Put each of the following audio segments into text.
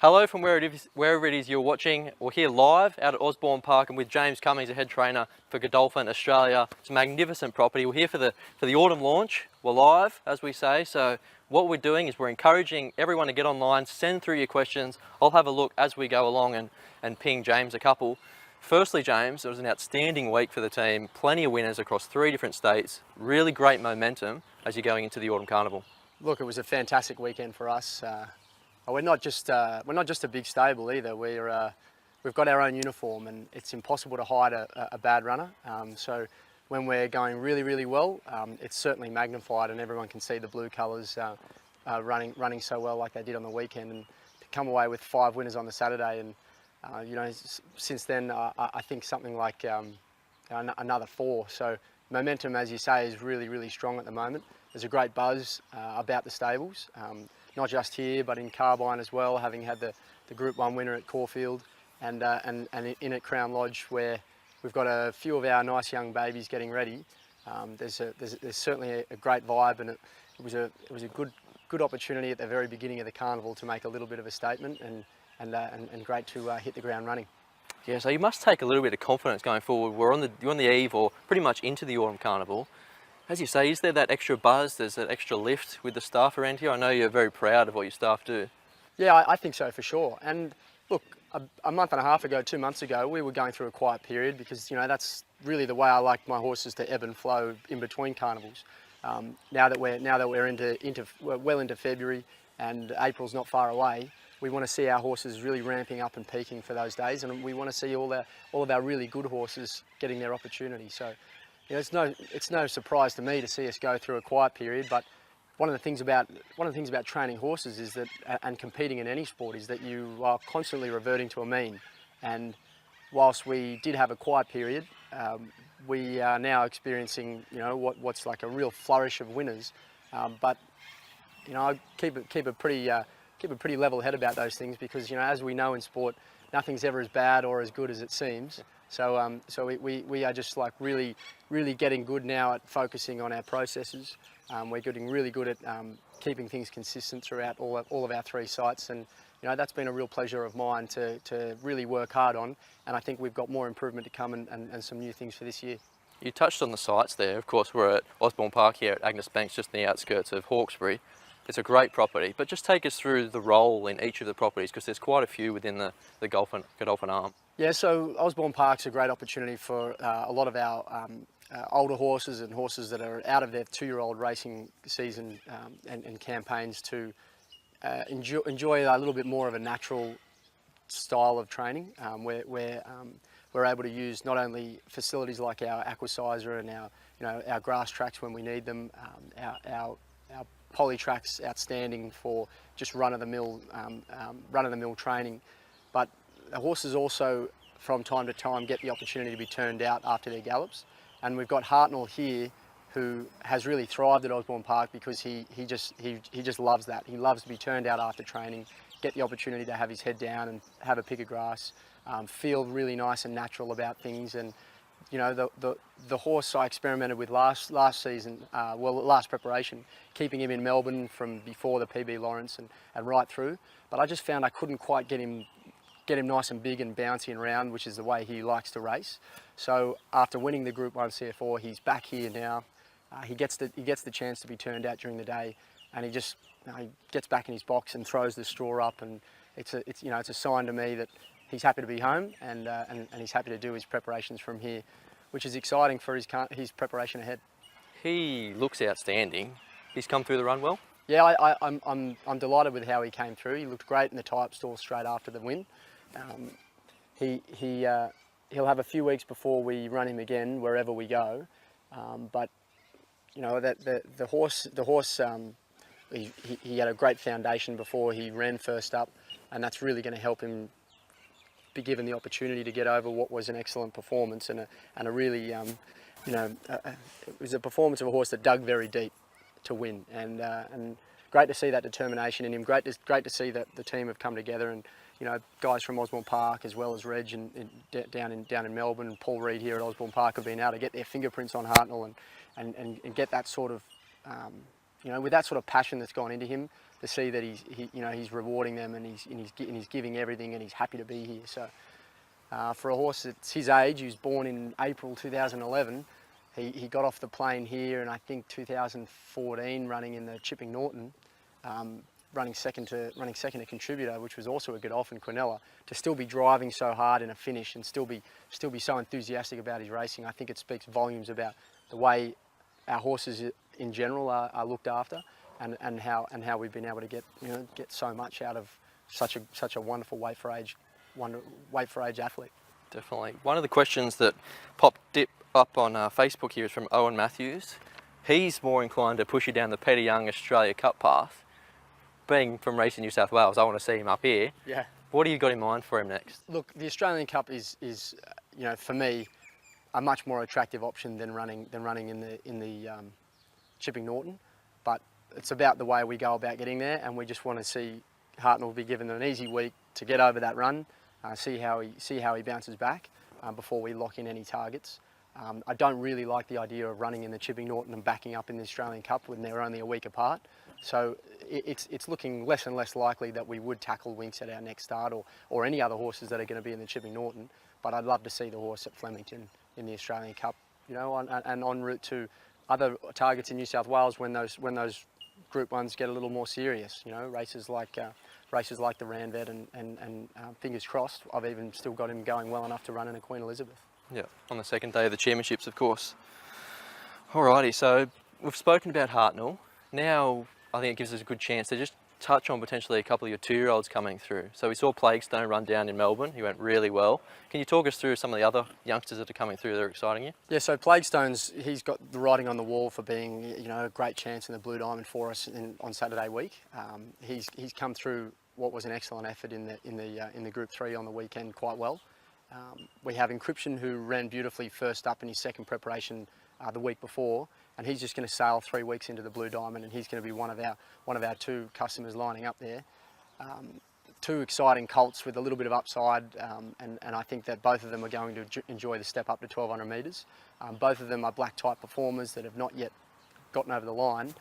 Hello from wherever it is you're watching. We're here live out at Osborne Park and with James Cummings, the head trainer for Godolphin, Australia. It's a magnificent property. We're here for the autumn launch. We're live, as we say. So what we're doing is we're encouraging everyone to get online, send through your questions. I'll have a look as we go along and ping James a couple. Firstly, James, it was an outstanding week for the team. Plenty of winners across 3 different states. Really great momentum as you're going into the autumn carnival. Look, it was a fantastic weekend for us. We're not just a big stable either. We've got our own uniform, and it's impossible to hide a bad runner. So when we're going really, really well, it's certainly magnified, and everyone can see the blue colours running so well like they did on the weekend, and to come away with 5 winners on the Saturday. And since then, I think something like another 4. So momentum, as you say, is really, really strong at the moment. There's a great buzz about the stables. Not just here, but in Carbine as well, having had the Group 1 winner at Caulfield and in at Crown Lodge, where we've got a few of our nice young babies getting ready. There's certainly a great vibe, and it was a good opportunity at the very beginning of the carnival to make a little bit of a statement, and great to hit the ground running. Yeah, so you must take a little bit of confidence going forward. You're on the eve, or pretty much into the autumn carnival. As you say, is there that extra buzz, there's that extra lift with the staff around here? I know you're very proud of what your staff do. Yeah, I think so for sure. And look, a month and a half ago, 2 months ago, we were going through a quiet period because, that's really the way I like my horses to ebb and flow in between carnivals. Now that we're well into February and April's not far away, we want to see our horses really ramping up and peaking for those days, and we want to see all of our really good horses getting their opportunity. So, it's no surprise to me to see us go through a quiet period, but one of the things about training horses is that, and competing in any sport, is that you are constantly reverting to a mean. And whilst we did have a quiet period, we are now experiencing what's like a real flourish of winners. But I keep a pretty level head about those things, because as we know in sport, nothing's ever as bad or as good as it seems. So we are just like really getting good now at focusing on our processes. We're getting really good at keeping things consistent throughout all of our 3 sites, and that's been a real pleasure of mine to really work hard on. And I think we've got more improvement to come and some new things for this year. You touched on the sites there. Of course, we're at Osborne Park here at Agnes Banks, just in the outskirts of Hawkesbury. It's a great property, but just take us through the role in each of the properties, because there's quite a few within the Godolphin arm. Yeah, so Osborne Park's a great opportunity for a lot of our older horses and horses that are out of their 2-year-old racing season and campaigns to enjoy a little bit more of a natural style of training, where we're able to use not only facilities like our aquasizer and our grass tracks when we need them, our poly tracks outstanding for just run-of-the-mill training, but the horses also from time to time get the opportunity to be turned out after their gallops. And we've got Hartnell here, who has really thrived at Osborne Park because he just loves that. He loves to be turned out after training, get the opportunity to have his head down and have a pick of grass, feel really nice and natural about things. And the horse I experimented with last season, last preparation, keeping him in Melbourne from before the PB Lawrence and right through. But I just found I couldn't quite get him nice and big and bouncy and round, which is the way he likes to race. So after winning the Group 1 CF4, he's back here now. He gets the chance to be turned out during the day, and he just he gets back in his box and throws the straw up, and it's a sign to me that he's happy to be home, and he's happy to do his preparations from here, which is exciting for his preparation ahead. He looks outstanding. He's come through the run well. Yeah, I'm delighted with how he came through. He looked great in the tie-up stall straight after the win. He'll have a few weeks before we run him again wherever we go, but the horse he had a great foundation before he ran first up, and that's really going to help him be given the opportunity to get over what was an excellent performance and a really it was a performance of a horse that dug very deep to win, and great to see that determination in him. Great to see that the team have come together, and guys from Osborne Park as well as Reg down in Melbourne, and Paul Reed here at Osborne Park have been able to get their fingerprints on Hartnell and get that sort of with that sort of passion that's gone into him. see that he's rewarding them, and he's giving everything, and he's happy to be here. So for a horse that's his age, who's born in April 2011, he got off the plane here in I think 2014, running in the Chipping Norton, running second to Contributor, which was also a Godolphin Quinella. To still be driving so hard in a finish and still be so enthusiastic about his racing, I think it speaks volumes about the way our horses in general are looked after, and how we've been able to get so much out of such a wonderful weight for age athlete. Definitely. One of the questions that popped up on Facebook here is from Owen Matthews. He's more inclined to push you down the Peter Young Australia Cup path. Being from Racing New South Wales, I want to see him up here. Yeah. What do you got in mind for him next? Look, the Australian Cup is for me a much more attractive option than running in the Chipping Norton, but it's about the way we go about getting there, and we just want to see Hartnell be given an easy week to get over that run, see how he bounces back before we lock in any targets. I don't really like the idea of running in the Chipping Norton and backing up in the Australian Cup when they're only a week apart. So it's looking less and less likely that we would tackle Winks at our next start, or any other horses that are going to be in the Chipping Norton. But I'd love to see the horse at Flemington in the Australian Cup, and en route to other targets in New South Wales when those Group 1s get a little more serious. Races like the Ranvet and fingers crossed, I've even still got him going well enough to run in a Queen Elizabeth. Yeah, on the second day of the championships, of course. Alrighty, so we've spoken about Hartnell. Now I think it gives us a good chance to just touch on potentially a couple of your 2-year-olds coming through. So we saw Plaguestone run down in Melbourne. He went really well. Can you talk us through some of the other youngsters that are coming through that are exciting you? Yeah, so Plaguestone's, he's got the writing on the wall for being a great chance in the Blue Diamond for us on Saturday week. He's come through what was an excellent effort in the Group 3 on the weekend quite well. We have Encryption, who ran beautifully first up in his second preparation the week before, and he's just going to sail 3 weeks into the Blue Diamond, and he's going to be one of our 2 customers lining up there. 2 exciting colts with a little bit of upside, and I think that both of them are going to enjoy the step up to 1200 metres. Both of them are black type performers that have not yet gotten over the line,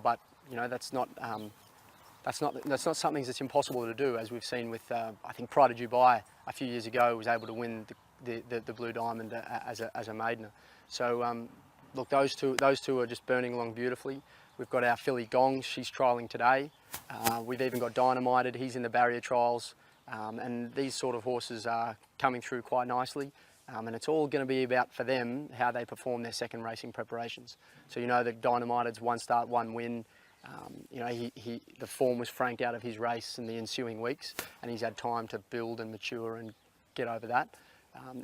but that's not something that's impossible to do, as we've seen with I think Pride of Dubai a few years ago was able to win the Blue Diamond as a maidener. So look, those two are just burning along beautifully. We've got our filly Gongs, she's trialling today. We've even got Dynamited, he's in the barrier trials, and these sort of horses are coming through quite nicely. And it's all going to be about, for them, how they perform their second racing preparations. So that Dynamited's 1 start, 1 win. The form was franked out of his race in the ensuing weeks, and he's had time to build and mature and get over that.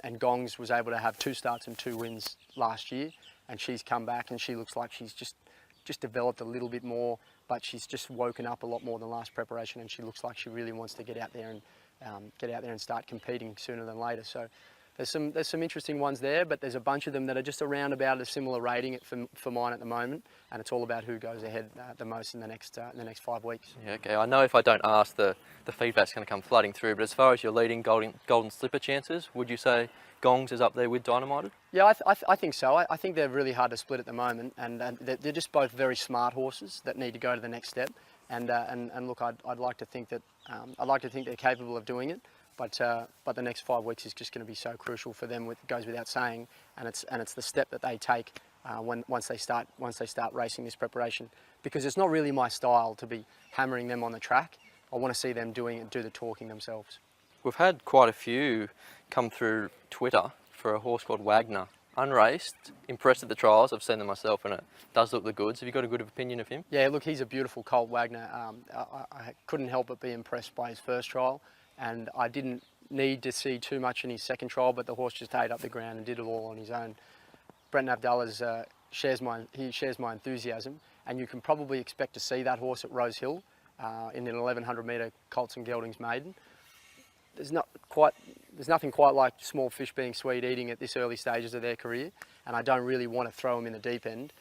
And Gongs was able to have 2 starts and 2 wins last year, and she's come back and she looks like she's just developed a little bit more, but she's just woken up a lot more than last preparation, and she looks like she really wants to get out there and start competing sooner than later. So there's some interesting ones there, but there's a bunch of them that are just around about a similar rating for mine at the moment, and it's all about who goes ahead the most in the next 5 weeks. Yeah, okay. I know if I don't ask, the feedback's going to come flooding through, but as far as your leading golden slipper chances, would you say Gongs is up there with Dynamited? Yeah, I think so. I think they're really hard to split at the moment, and they're just both very smart horses that need to go to the next step. And look, I'd like to think that they're capable of doing it. But the next 5 weeks is just going to be so crucial for them. It goes without saying, and it's the step that they take once they start racing this preparation. Because it's not really my style to be hammering them on the track. I want to see them do the talking themselves. We've had quite a few come through Twitter for a horse called Wagner. Unraced, impressed at the trials. I've seen them myself, and it does look the goods. Have you got a good opinion of him? Yeah, look, he's a beautiful colt, Wagner. I couldn't help but be impressed by his first trial. And I didn't need to see too much in his second trial, but the horse just ate up the ground and did it all on his own. Brenton Abdullah's shares my enthusiasm, and you can probably expect to see that horse at Rose Hill in an 1100 metre Colts and Geldings maiden. There's nothing quite like small fish being sweet eating at this early stages of their career, and I don't really want to throw him in the deep end,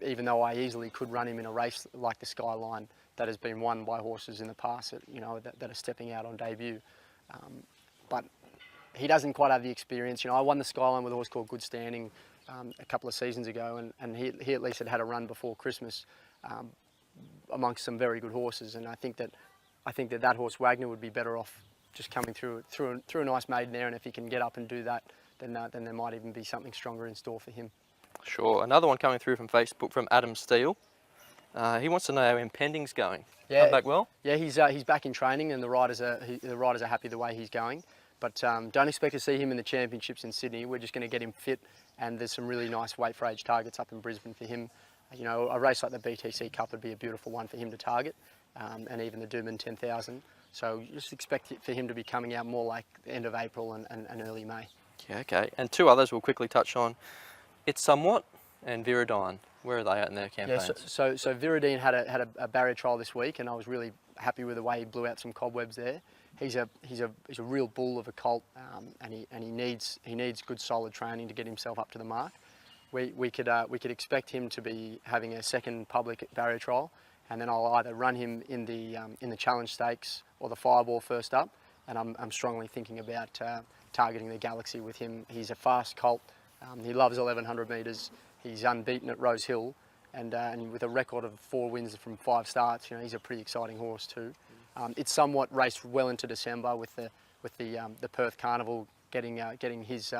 even though I easily could run him in a race like the Skyline that has been won by horses in the past that are stepping out on debut. But he doesn't quite have the experience. I won the Skyline with a horse called Good Standing a couple of seasons ago, and he at least had a run before Christmas. amongst some very good horses, and I think that horse Wagner would be better off just coming through a nice maiden there, and if he can get up and do that, then there might even be something stronger in store for him. Sure. Another one coming through from Facebook from Adam Steele. He wants to know how Impending's going. Yeah, Come back well? Yeah, he's back in training, and the riders are happy the way he's going. But don't expect to see him in the championships in Sydney. We're just going to get him fit, and there's some really nice weight for age targets up in Brisbane for him. You know, a race like the BTC Cup would be a beautiful one for him to target, and even the Doomben 10,000. So just expect it for him to be coming out more like the end of April and early May. Yeah, okay. And two others we'll quickly touch on. It's Somewhat and Viridine. Where are they at in their campaigns? Yeah, so Viridine had a barrier trial this week, and I was really happy with the way he blew out some cobwebs there. He's a real bull of a colt, and he needs good solid training to get himself up to the mark. We could expect him to be having a second public barrier trial, and then I'll either run him in the Challenge Stakes or the Fireball first up, and I'm strongly thinking about targeting the Galaxy with him. He's a fast colt. He loves 1100 metres. He's unbeaten at Rose Hill, and with a record of 4 wins from 5 starts, you know, he's a pretty exciting horse too. It's Somewhat raced well into December with the Perth Carnival getting his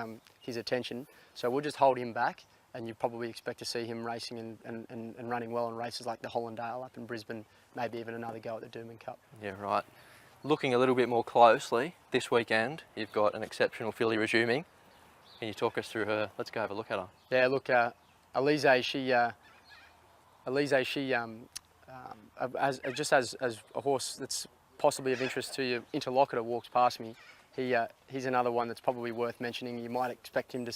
attention. So we'll just hold him back, and you probably expect to see him racing and running well in races like the Hollandale up in Brisbane, maybe even another go at the Doomben Cup. Yeah, right. Looking a little bit more closely, this weekend you've got an exceptional filly resuming. Can you talk us through her? Let's go have a look at her. Yeah, look, Alizee, just as a horse that's possibly of interest to you, Interlocutor walks past me. He's another one that's probably worth mentioning. You might expect to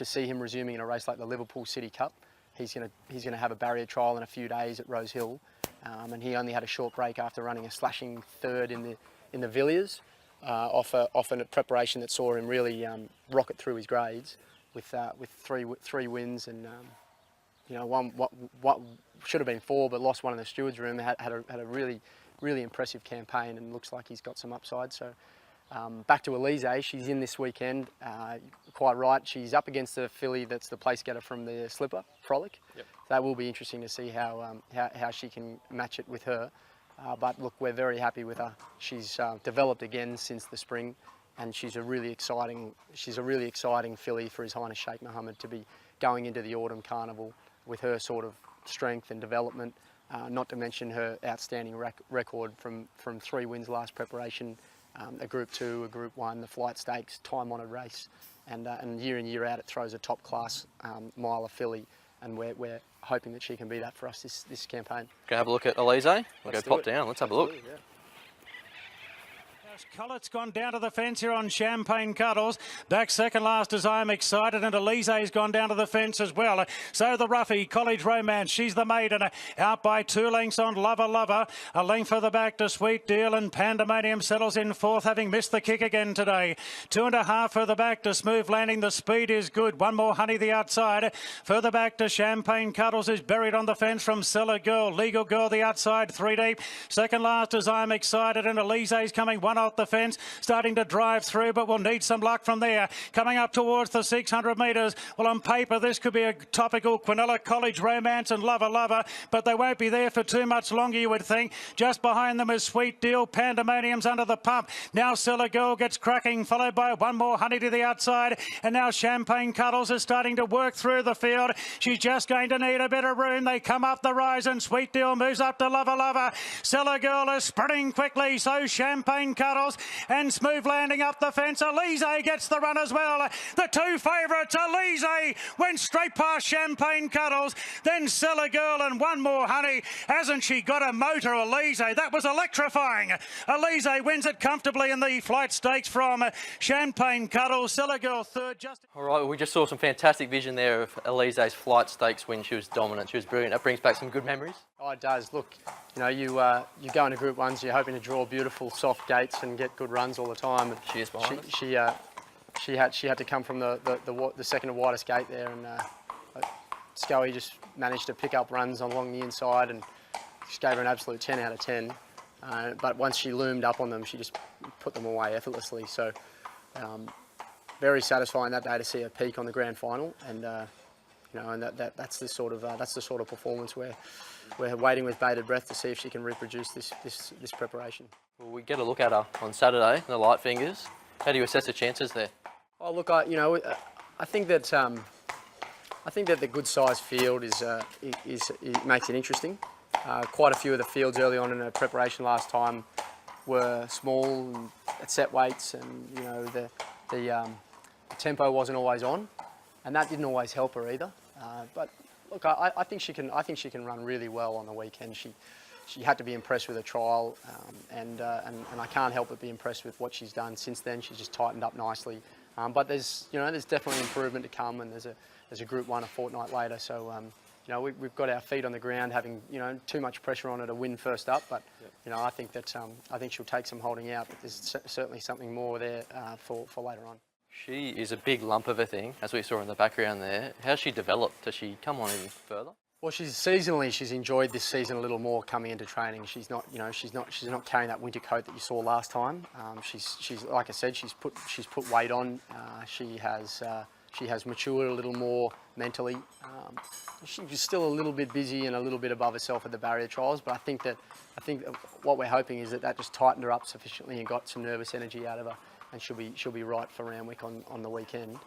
see him resuming in a race like the Liverpool City Cup. He's gonna have a barrier trial in a few days at Rose Hill, and he only had a short break after running a slashing third in the Villiers, off a preparation that saw him really rocket through his grades with three wins, and you know, what should have been 4 but lost one in the stewards room. Had a really impressive campaign, and looks like he's got some upside. So back to Alizee, she's in this weekend. Quite right, she's up against a filly that's the place getter from the Slipper, Frolic. Yep. That will be interesting to see how she can match it with her. But look, we're very happy with her. She's developed again since the spring, and she's a really exciting filly for His Highness Sheikh Mohammed to be going into the Autumn Carnival with her sort of strength and development. Not to mention her outstanding record from 3 wins last preparation, a Group 2, a Group 1, the Flight Stakes, time-honoured race, and year in, year out it throws a top-class miler filly, and we're hoping that she can be that for us this campaign. Go have a look at Alizee. We'll go pop down. Let's have a look. Yeah. Collett's gone down to the fence here on Champagne Cuddles. Back second last as I'm excited, and Alizee's gone down to the fence as well. So the roughie, College Romance, she's the maiden, out by 2 lengths on Lover Lover. A length further back to Sweet Deal, and Pandemonium settles in 4th, having missed the kick again today. 2.5 further back to Smooth Landing. The speed is good. One more Honey the outside. Further back to Champagne Cuddles is buried on the fence from Seller Girl. Legal Girl the outside, 3 deep. Second last as I'm excited, and Alizee's coming one off the fence, starting to drive through, but we'll need some luck from there. Coming up towards the 600 metres. Well, on paper, this could be a topical Quinella, College Romance and Lover Lover, but they won't be there for too much longer, you would think. Just behind them is Sweet Deal. Pandemonium's under the pump. Now Seller Girl gets cracking, followed by one more Honey to the outside, and now Champagne Cuddles is starting to work through the field. She's just going to need a bit of room. They come up the rise, and Sweet Deal moves up to Lover Lover. Seller Girl is sprinting quickly, so Champagne Cuddles and Smooth Landing up the fence. Alizee gets the run as well. The 2 favourites, Alizee went straight past Champagne Cuddles, then Seller Girl and one more Honey. Hasn't she got a motor, Alizee? That was electrifying. Alizee wins it comfortably in the Flight Stakes from Champagne Cuddles. Seller Girl third. All right, well, we just saw some fantastic vision there of Alizee's Flight Stakes win. She was dominant. She was brilliant. That brings back some good memories. Oh, it does. Look, you know, you go into Group 1s, you're hoping to draw beautiful, soft gates and get good runs all the time. And she is behind us. She had to come from the second widest gate there, and Scully just managed to pick up runs along the inside, and just gave her an absolute 10 out of 10. But once she loomed up on them, she just put them away effortlessly. So very satisfying that day to see her peak on the grand final, and you and that's the sort of performance where we're waiting with bated breath to see if she can reproduce this preparation. Well, we get a look at her on Saturday, the light fingers. How do you assess the chances there? Oh, look, I think that the good size field makes it interesting. Quite a few of the fields early on in her preparation last time were small and at set weights, and the tempo wasn't always on, and that didn't always help her either. But look, I think she can run really well on the weekend. She had to be impressed with her trial, and I can't help but be impressed with what she's done since then. She's just tightened up nicely. But there's definitely improvement to come, and there's a Group 1 a fortnight later. So we've got our feet on the ground, having too much pressure on her to win first up. But I think she'll take some holding out. But there's certainly something more there for later on. She is a big lump of a thing, as we saw in the background there. How's she developed? Does she come on even further? Well, she's enjoyed this season a little more coming into training. She's not carrying that winter coat that you saw last time. She's like I said, she's put weight on. She has matured a little more mentally. She's still a little bit busy and a little bit above herself at the barrier trials, but I think what we're hoping is that just tightened her up sufficiently and got some nervous energy out of her, and she'll be right for Randwick on the weekend.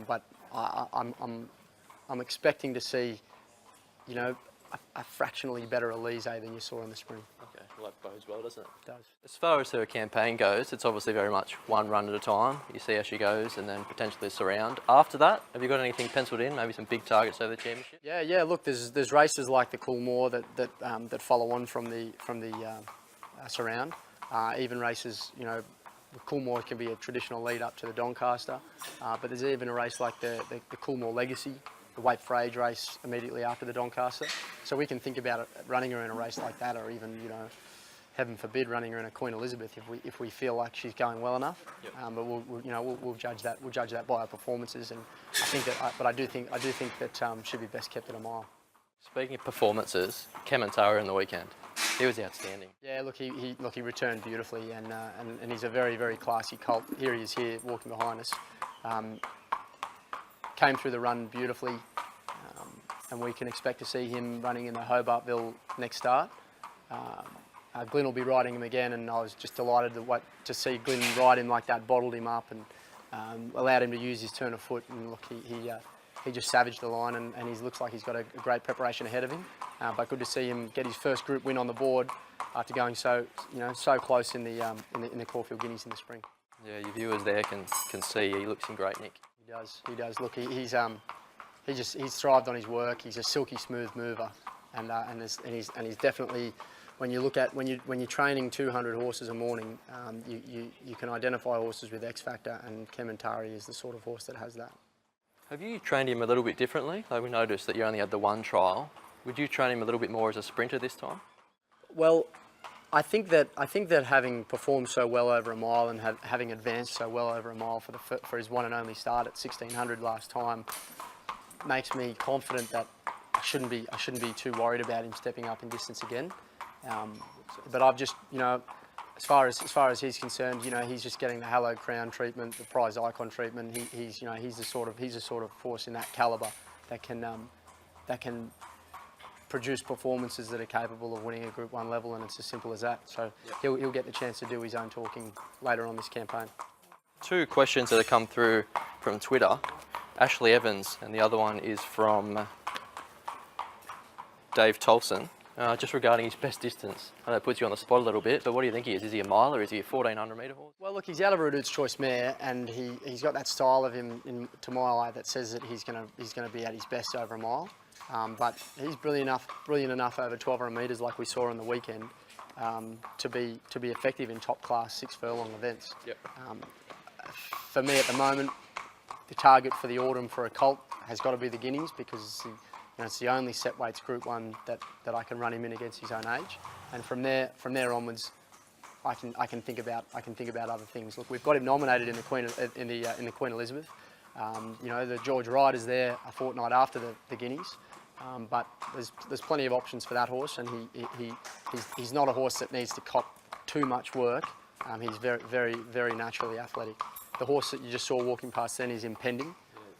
But I'm expecting to see a fractionally better Alizee than you saw in the spring. Okay, well, that bodes well, doesn't it? It does. As far as her campaign goes, it's obviously very much one run at a time. You see how she goes, and then potentially a surround. After that, have you got anything penciled in? Maybe some big targets over the championship? Yeah. Look, there's races like the Coolmore that follow on from the surround. Even races, the Coolmore can be a traditional lead up to the Doncaster, but there's even a race like the Coolmore Legacy, the Weight for Age race immediately after the Doncaster. So we can think about running her in a race like that, or even, heaven forbid, running her in a Queen Elizabeth if we feel like she's going well enough. Yep. But we'll judge that. We'll judge that by her performances, and I do think that she'll be best kept at a mile. Speaking of performances, Kementara in the weekend, he was outstanding. Yeah, look, he returned beautifully, and he's a very, very classy colt. Here he is here walking behind us. Came through the run beautifully, and we can expect to see him running in the Hobartville next start. Glyn will be riding him again, and I was just delighted to see Glyn ride him like that, bottled him up, and allowed him to use his turn of foot. And look, he just savaged the line, and he looks like he's got a great preparation ahead of him. But good to see him get his first Group win on the board after going so close in the Caulfield Guineas in the spring. Yeah, your viewers there can see he looks in great nick. He does. Look, he's thrived on his work. He's a silky smooth mover, and he's definitely, when you're training 200 horses a morning, you can identify horses with X factor, and Kementari is the sort of horse that has that. Have you trained him a little bit differently? Like, we noticed that you only had the one trial. Would you train him a little bit more as a sprinter this time? Well, I think that having performed so well over a mile and having advanced so well over a mile for his one and only start at 1600 last time makes me confident that I shouldn't be too worried about him stepping up in distance again. But I've just, as far as he's concerned, he's just getting the hallowed crown treatment, the prize icon treatment. He's the sort of force in that calibre that can produce performances that are capable of winning a Group 1 level, and it's as simple as that. So he'll get the chance to do his own talking later on this campaign. Two questions that have come through from Twitter. Ashley Evans, and the other one is from Dave Tolson, just regarding his best distance. I know it puts you on the spot a little bit, but what do you think he is? Is he a mile or is he a 1400 metre horse? Well, look, he's out of a Redute's Choice mare, and he's got that style of him to my eye that says that he's going to be at his best over a mile. But he's brilliant enough over 1200 metres, like we saw on the weekend, to be effective in top class 6 furlong events. Yep. For me at the moment, the target for the autumn for a colt has got to be the Guineas, because it's the only set weights Group 1 that I can run him in against his own age, and from there onwards, I can think about other things. Look, we've got him nominated in the Queen Elizabeth. The George Ryder's there a fortnight after the Guineas, but there's plenty of options for that horse, and he's not a horse that needs to cop too much work. He's very, very, very naturally athletic. The horse that you just saw walking past then is Impending,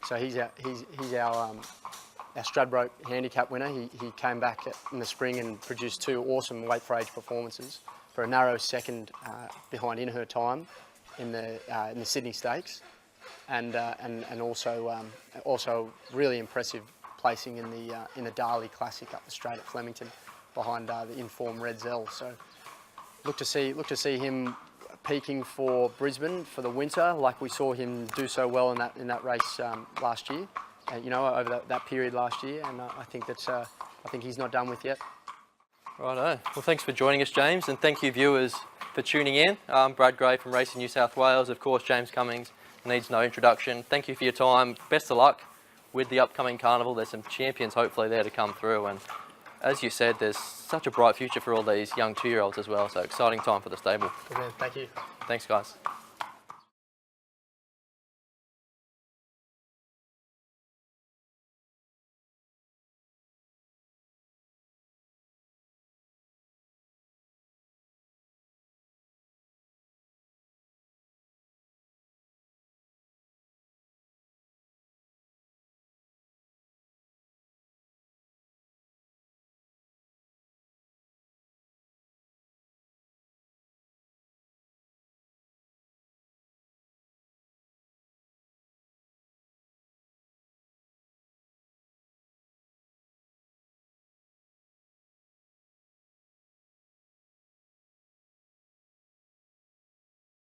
so he's our Stradbroke handicap winner. He came back in the spring and produced 2 awesome weight for age performances for a narrow second behind In Her Time in the Sydney Stakes, and also really impressive placing in the Darley Classic up the straight at Flemington behind the informed Red Zell. So look to see him peaking for Brisbane for the winter, like we saw him do so well in that race last year. Over that period last year, and I think he's not done with yet. Righto. Well, thanks for joining us, James, and thank you, viewers, for tuning in. Brad Gray from Racing New South Wales. Of course, James Cummings needs no introduction. Thank you for your time. Best of luck with the upcoming carnival. There's some champions hopefully there to come through, and as you said, there's such a bright future for all these young 2-year-olds as well. So exciting time for the stable. Good man. Thank you. Thanks, guys.